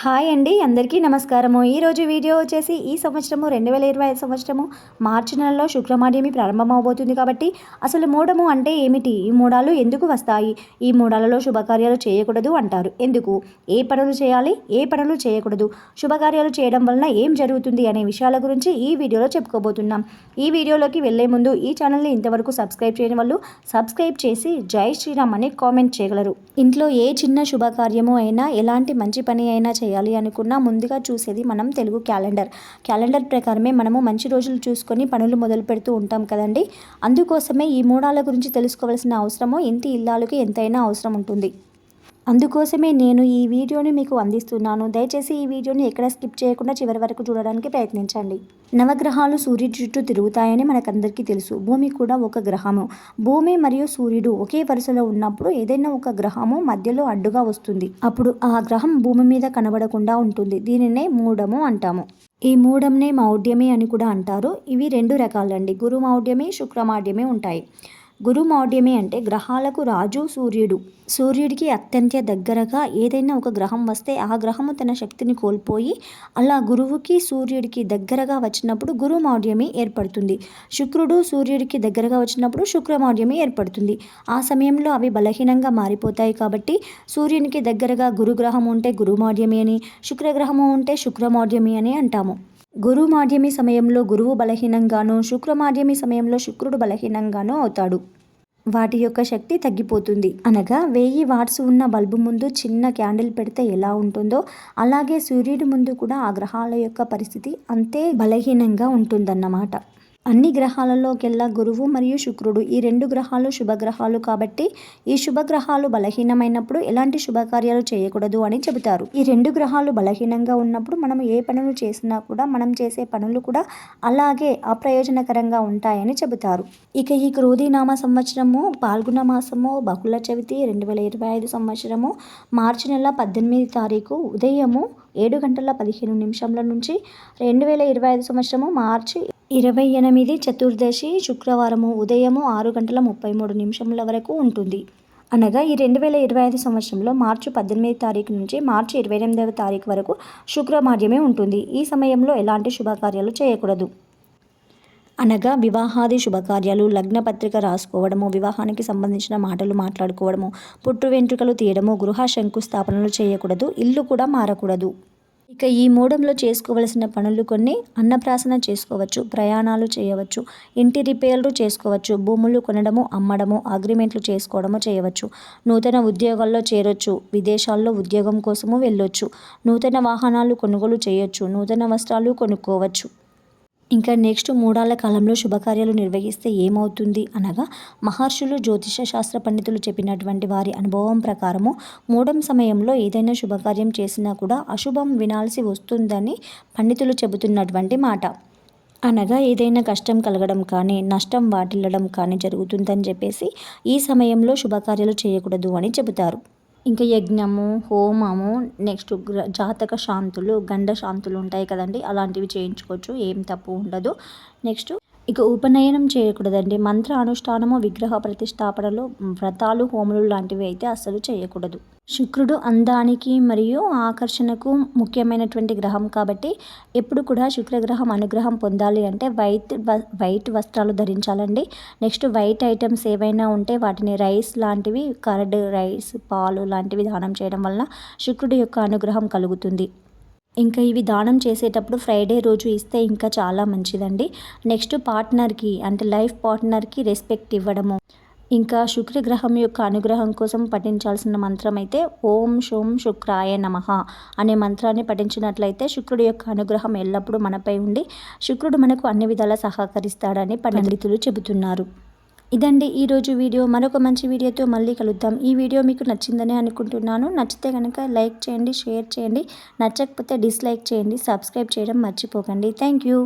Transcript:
Hi అండి, అందరికీ నమస్కారము. ఈరోజు వీడియో వచ్చేసి ఈ సంవత్సరము 2025 సంవత్సరము మార్చి నెలలో శుక్రమాడ్యమి ప్రారంభమవబోతుంది కాబట్టి అసలు మూఢము అంటే ఏమిటి, ఈ మూఢాలు ఎందుకు వస్తాయి, ఈ మూఢాలలో శుభకార్యాలు చేయకూడదు అంటారు, ఎందుకు, ఏ పనులు చేయాలి, ఏ పనులు చేయకూడదు, శుభకార్యాలు చేయడం వలన ఏం జరుగుతుంది అనే విషయాల గురించి ఈ వీడియోలో చెప్పుకోబోతున్నాం. ఈ వీడియోలోకి వెళ్లే ముందు ఈ ఛానల్ని ఇంతవరకు సబ్స్క్రైబ్ చేయని వాళ్ళు సబ్స్క్రైబ్ చేసి జై శ్రీరామ్ అని కామెంట్ చేయగలరు. ఇంట్లో ఏ చిన్న శుభకార్యము అయినా, ఎలాంటి మంచి పని అయినా చేయాలి అనుకున్నా ముందుగా చూసేది మనం తెలుగు క్యాలెండర్ ప్రకారమే మనము మంచి రోజులు చూసుకొని పనులు మొదలు పెడుతూ ఉంటాం కదండి. అందుకోసమే ఈ మూడాల గురించి తెలుసుకోవాల్సిన అవసరము ఇంటి ఇల్లాలకి ఎంతైనా అవసరం ఉంటుంది. అందుకోసమే నేను ఈ వీడియోని మీకు అందిస్తున్నాను. దయచేసి ఈ వీడియోని ఎక్కడ స్కిప్ చేయకుండా చివరి వరకు చూడడానికి ప్రయత్నించండి. నవగ్రహాలు సూర్యుడి చుట్టూ తిరుగుతాయని మనకందరికీ తెలుసు. భూమి కూడా ఒక గ్రహము. భూమి మరియు సూర్యుడు ఒకే వరుసలో ఉన్నప్పుడు ఏదైనా ఒక గ్రహము మధ్యలో అడ్డుగా వస్తుంది. అప్పుడు ఆ గ్రహం భూమి మీద కనబడకుండా ఉంటుంది. దీనినే మూఢము అంటాము. ఈ మూఢంనే మౌఢ్యమి అని కూడా అంటారు. ఇవి రెండు రకాలండి. గురు మౌఢ్యమి, శుక్రమౌఢ్యమి ఉంటాయి. గురు మౌఢ్యమి అంటే గ్రహాలకు రాజు సూర్యుడు. సూర్యుడికి అత్యంత దగ్గరగా ఏదైనా ఒక గ్రహం వస్తే ఆ గ్రహము తన శక్తిని కోల్పోయి అలా గురువుకి సూర్యుడికి దగ్గరగా వచ్చినప్పుడు గురు మౌఢ్యమి ఏర్పడుతుంది. శుక్రుడు సూర్యుడికి దగ్గరగా వచ్చినప్పుడు శుక్రమౌఢ్యమి ఏర్పడుతుంది. ఆ సమయంలో అవి బలహీనంగా మారిపోతాయి కాబట్టి సూర్యునికి దగ్గరగా గురుగ్రహం ఉంటే గురు మౌఢ్యమి అని, శుక్రగ్రహము ఉంటే శుక్రమౌఢ్యమి అని అంటాము. గురు మాధ్యమి సమయంలో గురువు బలహీనంగానూ, శుక్రమాధ్యమి సమయంలో శుక్రుడు బలహీనంగానూ అవుతాడు. వాటి యొక్క శక్తి తగ్గిపోతుంది. అనగా 1000 వాట్స్ ఉన్న బల్బు ముందు చిన్న క్యాండిల్ పెడితే ఎలా ఉంటుందో అలాగే సూర్యుడి ముందు కూడా ఆ గ్రహాల యొక్క పరిస్థితి అంతే బలహీనంగా ఉంటుందన్నమాట. అన్ని గ్రహాలలోకెల్లా గురువు మరియు శుక్రుడు ఈ రెండు గ్రహాలు శుభగ్రహాలు కాబట్టి ఈ శుభగ్రహాలు బలహీనమైనప్పుడు ఎలాంటి శుభకార్యాలు చేయకూడదు అని చెబుతారు. ఈ రెండు గ్రహాలు బలహీనంగా ఉన్నప్పుడు మనం ఏ పనులు చేసినా కూడా మనం చేసే పనులు కూడా అలాగే అప్రయోజనకరంగా ఉంటాయని చెబుతారు. ఇక ఈ క్రోధినామ సంవత్సరము పాల్గొన మాసము బహుళ చవితి 2025 సంవత్సరము మార్చి నెల 18 తారీఖు ఉదయము 7:15 నుంచి 2025 సంవత్సరము మార్చి 28 చతుర్దశి శుక్రవారము ఉదయము 6:33 వరకు ఉంటుంది. అనగా ఈ 2025 సంవత్సరంలో మార్చి 18 తారీఖు నుంచి మార్చి 28వ తారీఖు వరకు శుక్రమాధ్యమే ఉంటుంది. ఈ సమయంలో ఎలాంటి శుభకార్యాలు చేయకూడదు. అనగా వివాహాది శుభకార్యాలు, లగ్న పత్రిక రాసుకోవడము, వివాహానికి సంబంధించిన మాటలు మాట్లాడుకోవడము, పుట్టు వెంట్రుకలు తీయడము, గృహ శంకుస్థాపనలు చేయకూడదు. ఇల్లు కూడా మారకూడదు. ఇక ఈ మూఢంలో చేసుకోవలసిన పనులు కొన్ని: అన్నప్రాసన చేసుకోవచ్చు, ప్రయాణాలు చేయవచ్చు, ఇంటి రిపేర్లు చేసుకోవచ్చు, భూములు కొనడము, అమ్మడము, అగ్రిమెంట్లు చేసుకోవడము చేయవచ్చు, నూతన ఉద్యోగాల్లో చేరొచ్చు, విదేశాల్లో ఉద్యోగం కోసము వెళ్ళొచ్చు, నూతన వాహనాలు కొనుగోలు చేయొచ్చు, నూతన వస్త్రాలు కొనుక్కోవచ్చు. ఇంకా నెక్స్ట్ మూడాళ్ళ కాలంలో శుభకార్యాలు నిర్వహిస్తే ఏమవుతుంది అనగా మహర్షులు జ్యోతిష శాస్త్ర పండితులు చెప్పినటువంటి వారి అనుభవం ప్రకారము మూఢం సమయంలో ఏదైనా శుభకార్యం చేసినా కూడా అశుభం వినాల్సి వస్తుందని పండితులు చెబుతున్నటువంటి మాట. అనగా ఏదైనా కష్టం కలగడం కానీ, నష్టం వాటిల్లడం కానీ జరుగుతుందని చెప్పేసి ఈ సమయంలో శుభకార్యాలు చేయకూడదు అని చెబుతారు. ఇంకా యజ్ఞము, హోమము, నెక్స్ట్ జాతక శాంతులు, గండ శాంతులు ఉంటాయి కదండి, అలాంటివి చేయించుకోవచ్చు, ఏం తప్పు ఉండదు. నెక్స్ట్ ఇక ఉపనయనం చేయకూడదండి. మంత్ర అనుష్ఠానము, విగ్రహ ప్రతిష్టాపనలు, వ్రతాలు, హోములు లాంటివి అయితే అస్సలు చేయకూడదు. శుక్రుడు అందానికి మరియు ఆకర్షణకు ముఖ్యమైనటువంటి గ్రహం కాబట్టి ఎప్పుడు కూడా శుక్రగ్రహం అనుగ్రహం పొందాలి అంటే వైట్ వస్త్రాలు ధరించాలండి. నెక్స్ట్ వైట్ ఐటమ్స్ ఏవైనా ఉంటే వాటిని రైస్ లాంటివి, కర్డ్ రైస్, పాలు లాంటివి దానం చేయడం వలన శుక్రుడి యొక్క అనుగ్రహం కలుగుతుంది. ఇంకా ఇవి దానం చేసేటప్పుడు ఫ్రైడే రోజు ఇస్తే ఇంకా చాలా మంచిదండి. నెక్స్ట్ పార్ట్నర్కి అంటే లైఫ్ పార్ట్నర్కి రెస్పెక్ట్ ఇవ్వడము. ఇంకా శుక్రగ్రహం యొక్క అనుగ్రహం కోసం పఠించాల్సిన మంత్రం అయితే ఓం శుం శుక్రాయ నమః అనే మంత్రాన్ని పఠించినట్లయితే శుక్రుడి యొక్క అనుగ్రహం ఎల్లప్పుడూ మనపై ఉండి శుక్రుడు మనకు అన్ని విధాలా సహకరిస్తాడని పండితులు చెబుతున్నారు. ఇదండి ఈరోజు వీడియో. మరొక మంచి వీడియోతో మళ్ళీ కలుద్దాం. ఈ వీడియో మీకు నచ్చిందని అనుకుంటున్నాను. నచ్చితే కనుక లైక్ చేయండి, షేర్ చేయండి, నచ్చకపోతే డిస్లైక్ చేయండి, సబ్స్క్రైబ్ చేయడం మర్చిపోకండి. Thank you.